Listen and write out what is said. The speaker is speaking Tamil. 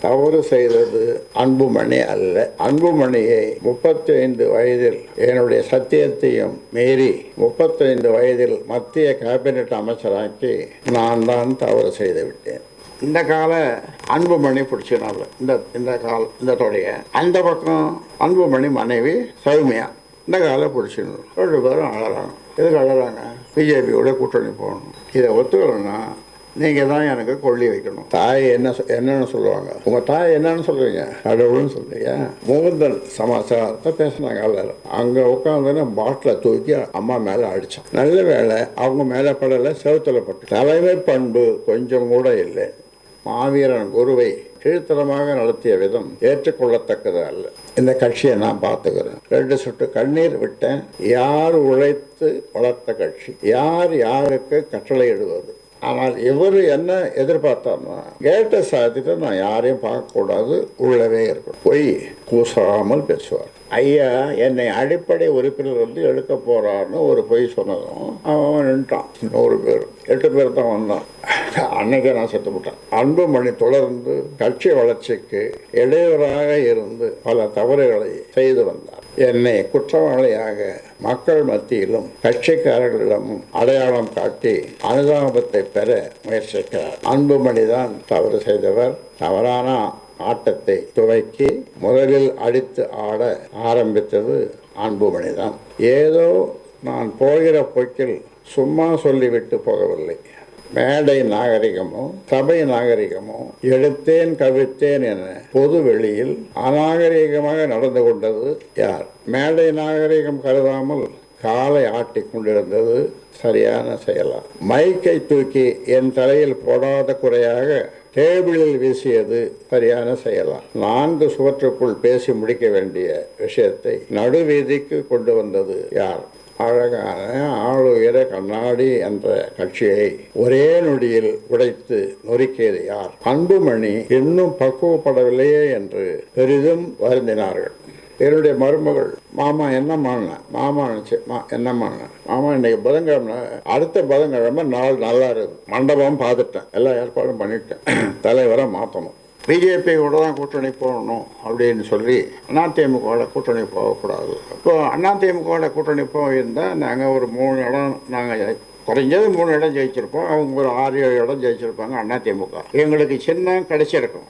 தவறு செய்தது அன்புமணி அல்ல. அன்புமணியை 35 வயதில் என்னுடைய சத்தியத்தையும் மீறி 35 வயதில் மத்திய கேபினெட் அமைச்சராக்கி நான் தான் தவறு செய்து விட்டேன். இந்த கால அன்புமணி பிடிச்சினால இந்த தொடைய அந்த பக்கம் அன்புமணி மனைவி சௌமியா இந்த கால பிடிச்சிடணும். 2 பேரும் அழறாங்க. எதுக்கு அழறாங்க? பிஜேபியோட கூட்டணி போகணும். இதை ஒத்துக்கலைன்னா நீங்கள் தான் எனக்கு கொள்ளி வைக்கணும். தாய் என்னன்னு சொல்லுவாங்க. உங்கள் தாய் என்னன்னு சொல்லுவீங்க? கடவுள்னு சொல்லுவீங்க. முகுந்தன் சமாச்சாரத்தை பேசினாங்க எல்லாரும். அங்கே உட்காந்துன்னு பாட்டில் தூக்கி அம்மா மேலே அடித்தான். நல்ல வேலை அவங்க மேலே படலை, செவுத்துல பட்டு. தலைமை பண்பு கொஞ்சம் கூட இல்லை. மாவீரன் குருவை கீழ்த்தரமாக நடத்திய விதம் ஏற்றுக்கொள்ளத்தக்கது அல்ல. இந்த கட்சியை நான் பார்த்துக்கிறேன். 2 சொட்டு கண்ணீர் விட்டேன். யார் உழைத்து வளர்த்த கட்சி, யார் யாருக்கு கட்டளை இடுவது. ஆனால் இவர் என்ன எதிர்பார்த்தார்னா, கேட்டை சாத்திட்டு நான் யாரையும் பார்க்கக்கூடாது, உள்ளவே இருக்கணும். பொய் கூசாமல் பேசுவார். ஐயா என்னை அடிப்படை உறுப்பினர் வந்து எடுக்க போறான்னு ஒரு பொய் சொன்னதும் அவன் நின்ட்டான். 100 பேர் 8 பேர் தான் வந்தான். அன்னைக்கே நான் செத்து விட்டேன். அன்புமணி தொடர்ந்து கட்சி வளர்ச்சிக்கு இடையூறாக இருந்து பல தவறுகளை செய்து வந்தார். என்னை குற்றவாளியாக மக்கள் மத்தியிலும் கட்சிக்காரர்களிடமும் அடையாளம் காட்டி அனுதாபத்தை பெற முயற்சிக்கிறார். அன்புமணிதான் தவறு செய்தவர். தவறான ஆட்டத்தை துவக்கி முதலில் அடித்து ஆட ஆரம்பித்தது அன்புமணிதான். ஏதோ நான் போகிற போக்கில் சும்மா சொல்லிவிட்டு போகவில்லை. மேடை நாகரிகமோ சபை நாகரிகமோ எடுத்தேன் கவிழ்த்தேன் என பொது வெளியில் அநாகரிகமாக நடந்து கொண்டது யார்? மேடை நாகரிகம் கருதாமல் காலை ஆட்டி கொண்டிருந்தது சரியான செயலா? மைக்கை தூக்கி என் தலையில் போடாத குறையாக டேபிளில் வீசியது சரியான செயலா? 4 சுவற்றுக்குள் பேசி முடிக்க வேண்டிய விஷயத்தை நடுவீதிக்கு கொண்டு வந்தது யார்? அழகான ஆளுயர கண்ணாடி என்ற கட்சியை ஒரே நொடியில் உடைத்து நொறுக்கியது யார்? அன்புமணி இன்னும் பக்குவப்படவில்லையே என்று பெரிதும் வருந்தினார்கள். என்னுடைய மருமகள் மாமா என்னம்மான மாமா என்னம்மான மாமா இன்னைக்கு புதன்கிழமை, அடுத்த புதன்கிழமை நாள் நல்லா இருக்குது. மண்டபம் பார்த்துட்டேன், எல்லா ஏற்பாடும் பண்ணிட்டேன். தலைவரை மாற்றணும். பிஜேபியோட தான் கூட்டணி போகணும் அப்படின்னு சொல்லி அதிமுகவோட கூட்டணி போகக்கூடாது. இப்போ அதிமுகவோட கூட்டணி போயிருந்தால் நாங்கள் ஒரு 3 இடம், நாங்கள் குறைஞ்சது 3 இடம் ஜெயிச்சிருப்போம். அவங்க ஒரு 6-7 இடம் ஜெயிச்சிருப்பாங்க அதிமுக. எங்களுக்கு சின்ன கிடைச்சிருக்கும்.